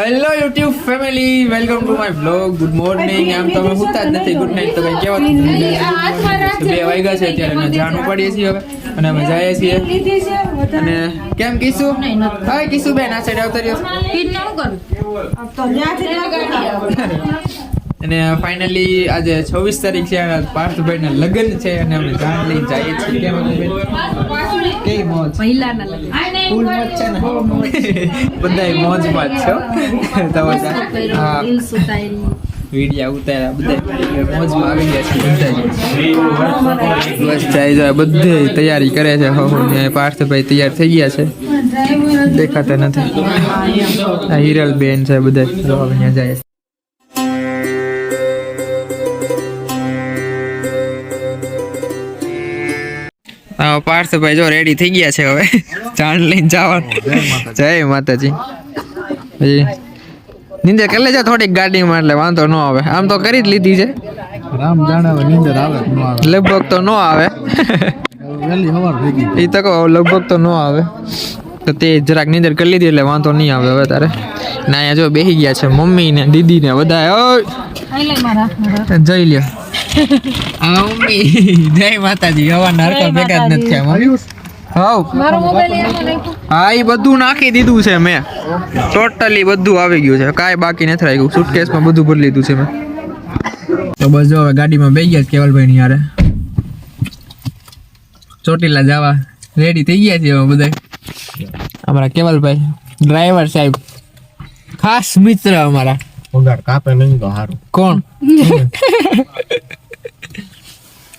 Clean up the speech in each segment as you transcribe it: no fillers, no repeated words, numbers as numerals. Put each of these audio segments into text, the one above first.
Hello YouTube family, welcome to my blog. Good morning. આમ તમે સુતા જ નથી, ગુડ નાઇટ તો કઈ કહેવાતું નથી. 2 વાગ્યા છે અત્યારે અને જાણ ઉપાડીએ છીએ હવે અને અમે જઈએ છીએ. અને કેમ કીસુ? હા કીસુ બેન આ સાઈડ આવતા રહ્યો. અને ફાઇનલી આજે 26 તારીખ છે, પાર્થભાઈના લગ્ન છે અને અમે જાણ લઈને જઈએ છીએ. કેમ કેવી મોજ? પહેલાના લગ્ન ફૂલ મોજ છે ને, બધાય મોજ બાદ છો. હા વિડિયા ઉતાર્યા, બધા મોજમાં આવી ગયા છે બધા. બસ જાય બધે તૈયારી કરે છે. ને પાર્થભાઈ તૈયાર થઈ ગયા છે, દેખાતા નથી. આ હિરલ બેન છે, બધા અહીંયા જાય છે. પાર્થભાઈ જો રેડી થઈ ગયા છે, હવે ચાંદ લઈને જવાનું. જય માતાજી. નીંદર કરી લેજો થોડીક ગાડીમાં, એટલે વાંધો ન આવે. આમ તો કરી જ લીધી છે, રામ જાણે નીંદર આવે ન આવે, લગભગ તો ન આવે. વહેલી સવાર થઈ ગઈ એ તો કહો લગભગ તો ન આવે, તો તે જરાક નીંદર કરી લીધી એટલે વાંધો નહીં આવે હવે તારે. ને અહીંયા જો બેસી ગયા છે મમ્મી ને દીદી ને બધા. જઈ લ્યો આ મમ્મી. જય માતાજી. હવાના હરકા ભેગા જ નથી હા, એ બધું નાખી દીધું છે મેં, ટોટલી બધું આવી ગયું છે, કાંઈ બાકી નથી રાખ્યું. સુટકેસમાં બધું ભરી લીધું છે મેં. તો બસ જો હવે ગાડીમાં બેસી ગયા કેવલભાઈ ની યારે ચોટીલા જવા રેડી થઈ ગયા છે હવે બધા. અમારા કેવલભાઈ ડ્રાઈવર સાહેબ, ખાસ મિત્ર અમારા. પગાર કાપે નહીં તો સારું. કોણ?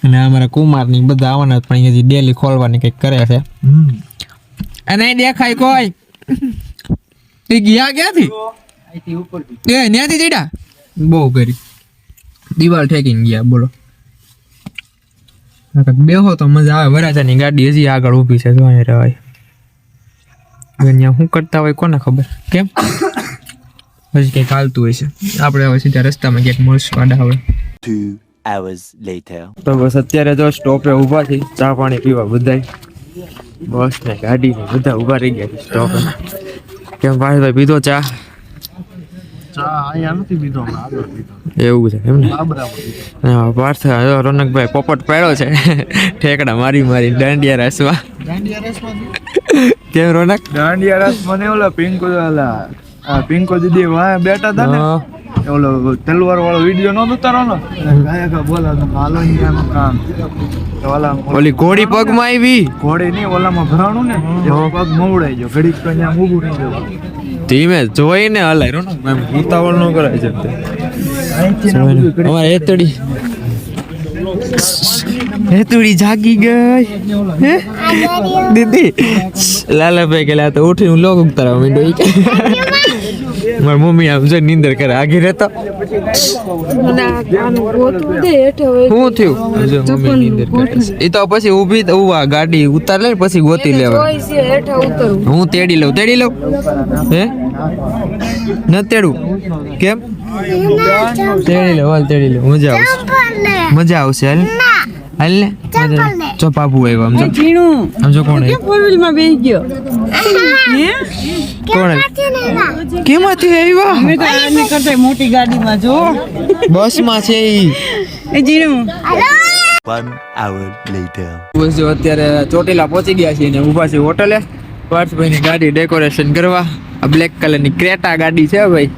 અને અમારા કુમાર ની બધા આવવાના, પણ હજી ડેલી ખોલવાની કઈક કરે છે. અને દેખાય કોઈ એ ગયા ક્યાંથી? એ ત્યાંથી ચડ્યા, બહુ કરી દિવાલ ઠેકીને ગયા. બોલો બેહો તો મજા આવે. વરાજાની ગાડી હજી આગળ ઊભી છે, જો અહીંયા રહેવાય. અહીંયા શું કરતા હોય કોને ખબર. કેમ હજી કંઈક હાલતું હોય છે. આપણે હવે સીધા રસ્તામાં ક્યાંક મળશું આડા હવે. 2 hours later. તો બસ અત્યારે તો સ્ટોપે ઊભા છે, ચા પાણી પીવા બધાય. બસ ને ગાડી ને બધા ઊભા રહી ગયા છે સ્ટોપે. કેમ ભાઈ પીધો ચા? ચા અહીંયા નથી પીધો, આગળ પીધો. એવું છે એમ ને? બાબરામાં પીધો. હા પાર્થ રોનકભાઈ પોપટ પાડ્યો છે ઠેકડા મારી મારી દાંડિયા રસવા. દાંડિયા રસમાં કેમ રોનક? દાંડિયા રસ મને ઓલા પિંકો પિંકો દીદી વાહ બેઠા હતા ને, ઓલો તલવાર વાળો વિડિયો નો ઉતારો ને, ગાયકા બોલા તો હાલો અહીંયાનું કામ. ઓલા ઓલી ઘોડી પગમાં આવી. ઘોડી નહીં, ઓલામાં ભરાણું ને, એવો પગ મવડાઈ ગયો. ઘડીક તો અહીંયા ઊભું નહીં ગયું. ધીમે જોઈને હલાય રોનક, એમ ઉતાવળ ન કરાય છે. અમારે હેતુડી જાગી ગઈ હે દીદી. લાલાભાઈ કે તો ઉઠી હું લોક ઉતારવા માંડ્યો. મારી મમ્મી આમ જો નીંદર કરે આગી રહેતો. શું થયું? મમ્મી નીંદર કરે. એ તો પછી ઊભી ગાડી ઉતાર લે પછી ગોતી લેવા. હું તેડી લઉં હે ન તેડું? કેમ? તેડી લે હાલ, તેડી લે. મજા આવશે હાલ હાલ ને. જો બાબુ આવ્યો, આમ જો કોણ કોણ કેમાંથી આવ્યા? મોટી ગાડીમાં જો બસમાં છે. 1 hour later. બસ જો અત્યારે ચોટીલા પહોંચી ગયા છીએ ને ઊભા છે હોટલે પાર્થભાઈની ગાડી ડેકોરેશન કરવા. આ બ્લેક કલરની ક્રેટા ગાડી છે ભાઈ,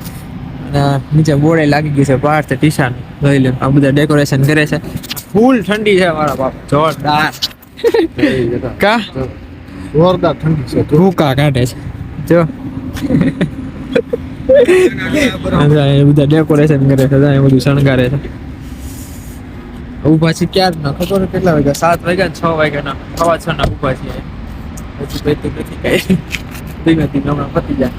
અને નીચે બોર્ડે લાગી ગયું છે પાર્થ ટીશાન. જોઈ લે આ બધા ડેકોરેશન કરે છે. ફૂલ ઠંડી છે મારા બાપ, જોરદાર. કા જોરદાર ઠંડી છે, ભૂકા કાઢે છે જો. બધા ડેકોરેશન કરે છે, બધું શણગારે છે. ઉભા છે ક્યાં ના ખબર કેટલા વાગ્યા? 7 વાગ્યા ને 6 વાગ્યા ના 6:15 ના ઉભા છીએ. હજી બેઠું નથી કઈ, ધીમે ધીમે હમણાં પતી જાય.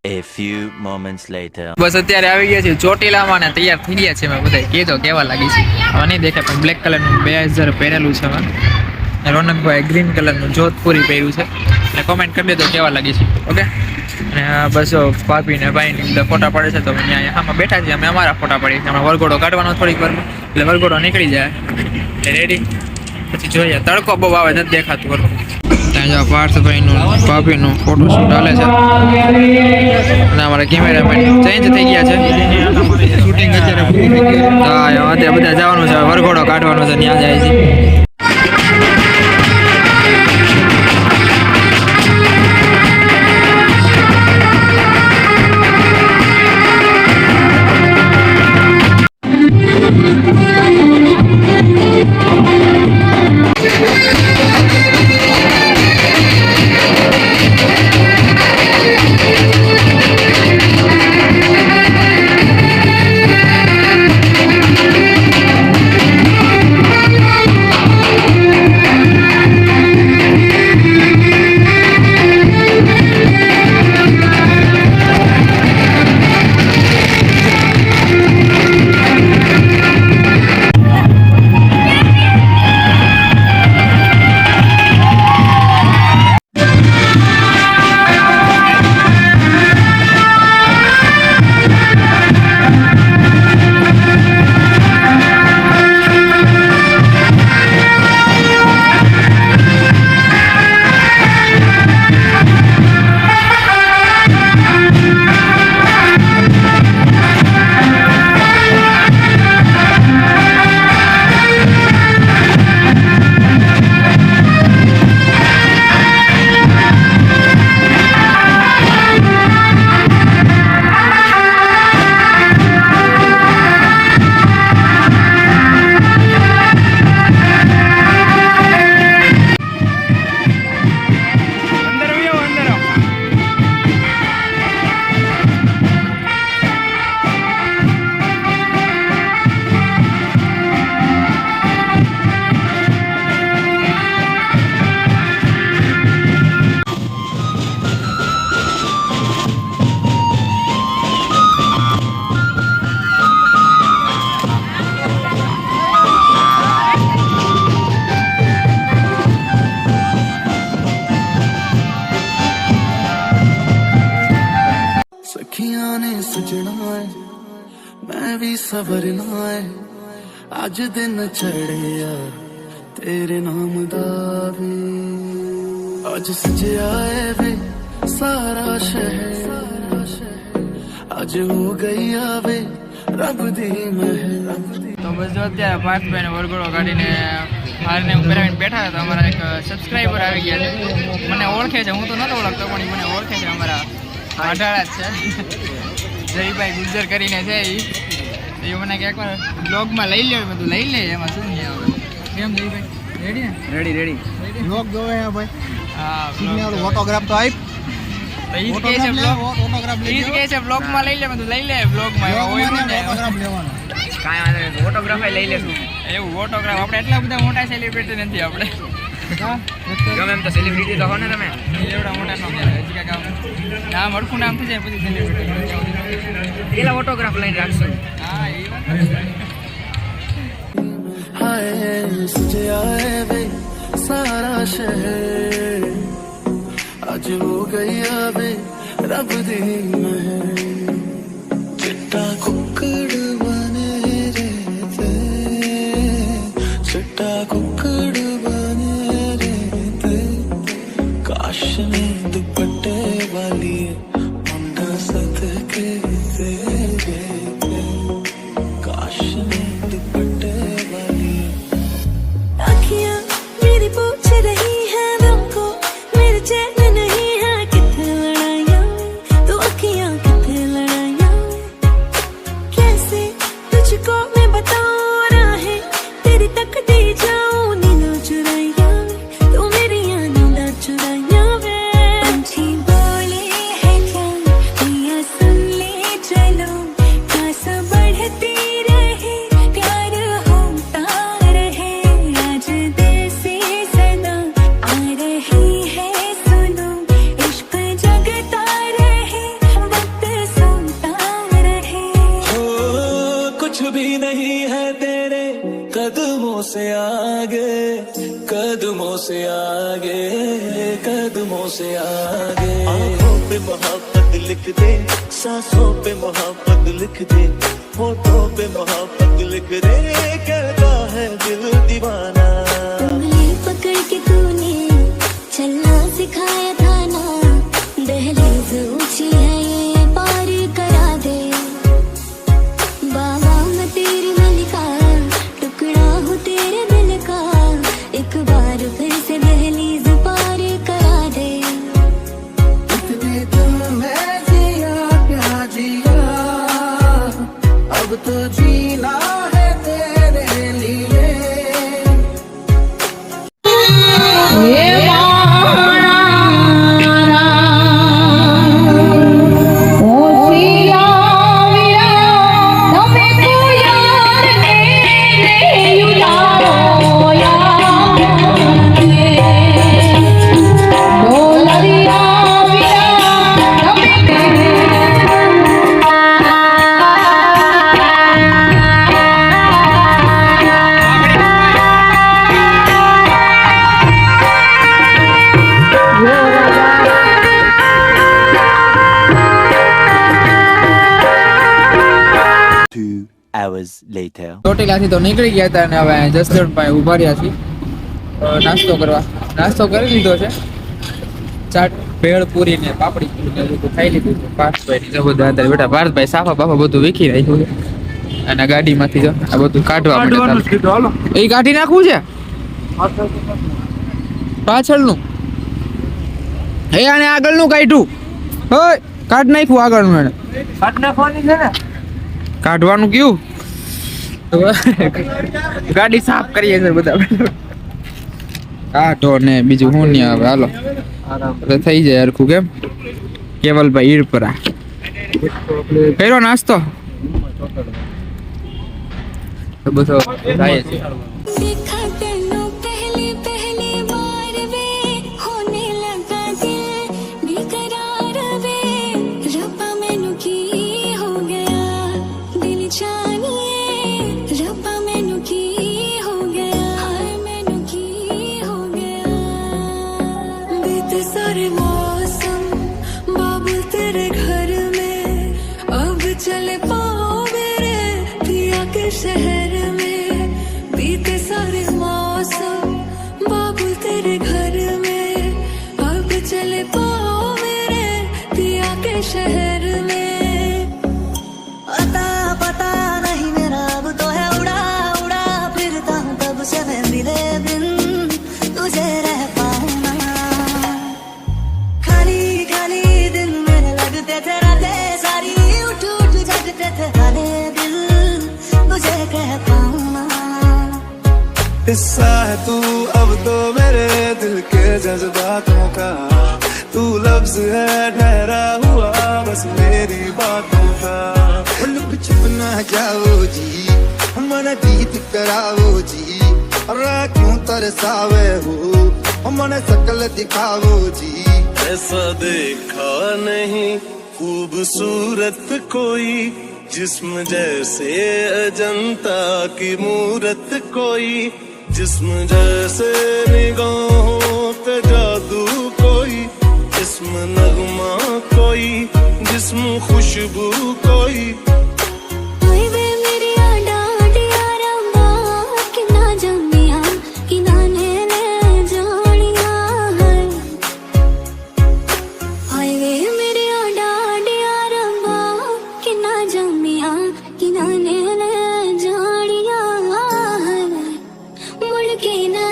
A few moments later. બસ અત્યારે આવી ગયા છે ચોટીલામાં ને તૈયાર થઈ ગયા છે. મેં બધા કહેજો કેવા લાગી છે. હવે નહીં દેખાય પણ બ્લેક કલરનું 2000 પહેરેલું છે મેં. રોનકભાઈ ગ્રીન કલરનું જોધપુરી પહેર્યું છે. એટલે કોમેન્ટ કરી દેજો કેવા લાગી છે. ઓકે. અને બસ ભાભી ને ભાઈ ને બધા ફોટા પાડે છે, તો અહીંયા આમાં બેઠા છીએ. અમે અમારા ફોટા પાડીએ છીએ. હમણાં વરઘોડો કાઢવાનો થોડીક વારમાં, એટલે વરઘોડો નીકળી જાય એટલે રેડી. પછી જોઈએ. તડકો બહુ આવે નથી દેખાતું વરઘોડો. અહીંયા પાર્થભાઈનું ભાભીનું ફોટોશૂટ ચાલે છે અને અમારા કેમેરામેન ચેન્જ થઈ ગયા છે શૂટિંગ અત્યારે પૂરું થઈ ગયું હા અત્યારે બધા જવાનું છે વરઘોડો કાઢવાનો છે ત્યાં જાય છે मैं भी सवरना है आज दिन चढ़िया तेरे नाम दावे आज सजया है वे सारा शहर आज हो गई आवे रब दी महल તો બસ જો અત્યારે પાર્થભાઈને વરઘોડો કાઢીને હારને પહેરાવીને બેઠા હતા અમારા એક સબસ્ક્રાઈબર આવી ગયા છે મને ઓળખે છે હું તો નતો ઓળખતો પણ મને ઓળખે છે અમારા આઢાળા જ છે જયભાઈ ગુજર કરીને છે એ મને કે એકવાર બ્લોગમાં લઈ લે બધું લઈ લે એમાં શું છે હવે કેમ જયભાઈ રેડી ને રેડી બ્લોગ જોવે હે ભાઈ હા સિગ્નલ ઓટોગ્રાફ તો આપ તો ઈ કે છે બ્લોગ ઓટોગ્રાફ ઈ કે છે બ્લોગમાં લઈ લે બધું લઈ લે બ્લોગમાં એમાં હોય ને ઓટોગ્રાફ લેવાનો કાંઈ વાંધો નહીં ઓટોગ્રાફ લઈ લેશું એવું ઓટોગ્રાફ આપણે એટલા બધા મોટા સેલિબ્રિટી નથી આપણે ગમે એમ તો સેલિબ્રિટી તો હો ને તમે એવડા મોટા નો હજી કાંઈ કામ નામ હરખું નામ થઈ જાય પછી સેલિબ્રિટી પેલા ઓટોગ્રાફ લઈને રાખશો હા એ વાત हाय सजया है वे सारा शहर आज हो गई आवे रब दी महल चिट्टा कुकड़ बने रहते चिट्टा कुकड़ बने रहते काश ने दुपट्टे वाली मुंडा सदके तेरे काश ने दुपट्टे वाली अखियां मेरी पूछ रही है हमको मेरे चैन नहीं है कितने लड़ाइयां तो अखियां कितने लड़ाइयां कैसे तुझको मैं बताऊं राहें तेरी तक दे जाऊं नींदों चुराइयां तो मेरी नींदों चुराइयां वे पंछी बोले है क्या पिया सुन ले चलो प्यास बढ़ती रहे प्यार होता रहे आज देसी सदा आ रही है सुनो इश्क जगता रहे वक्त सोता रहे हो कुछ भी नहीं है तेरे कदमों से आगे कदमों से आगे कदमों से आगे आंखों पे मोहब्बत लिख दे सांसों पे मोहब्बत लिख दे होठों पे मोहब्बत लिख दे कहता है दिल दीवाना उंगली पकड़ के तूने चलना hours later. ચોટીલાથી તો નીકળી ગયા હતા અને હવે જસદણ પાસે ઉભા રહ્યા છીએ નાસ્તો કરવા. નાસ્તો કરી લીધો છે, ચાટ ભેળ પૂરી ને પાપડી પૂરી ને બધું ખાઈ લીધું છે. પાર્થભાઈ ની બધા અંદર બેઠા. પાર્થભાઈ સાફા બાફા બધું વીખી રાખ્યું છે અને ગાડીમાંથી જો આ બધું કાઢવા કાઢવાનું જ માંડે. કીધું, હાલો. એ કાઢી નાખવું છે પાછળનું. એ આને આગળનું કાઢ્યું. હોય કાઢ નાખ્યું આગળનું એને. કાઢ નાખવાની છે ને. કાઢવાનું કયું? ગાડી સાફ કરીએ છે બધા. કાઢો ને બીજું હું નહીં આવે. હાલો એટલે થઈ જાય હરખું. કેમ કેવલભાઈ ઈરપરા કર્યો નાસ્તો તો બધો થાય છે. देखा तेनू पहली पहली बार वे होने लगा दिल बेकरार वे रब्बा मैनू की हो गया दिल जानिए रब्बा मैनू की हो गया हाय मैनू की हो गया बीते सारे मौसम बाबुल तेरे घर में अब चले पाओ मेरे पिया के शहर में बीते सारे मौसम बाबुल तेरे घर में अब चले पाओ मेरे पिया के शहर में अता पता नहीं मेरा अब तो है उड़ा उड़ा फिरता हूँ कब से मैं मिले बिन तुझे रह पाऊँ ना खाली खाली दिन मेरे लगते थे रातें सारी उठ उठ जगते थे खाली दिल तुझे कह पाऊँ ना हिस्सा है तू अब तो मेरे दिल के जज्बातों का तू लफ्ज है ठहरा हुआ बस मेरी बातों का लुक छुप ना जाओ जी मन जीत कराओ जी क्यों तरसावे हो मन शकल दिखाओ जी ऐसा देखा नहीं खूबसूरत कोई जिस्म जैसे अजंता की मूरत कोई जिस्म जैसे निगाहों पे जादू कोई जिस्म नगमा कोई जिस्म खुशबू कोई ओए वे मेरी आडा आडिया रंबा किना जम्मिया किना ने ले जानिया है ओए वे मेरी आडा आडिया रंबा किना जम्मिया किना ने ले जानिया है मुड़ के ना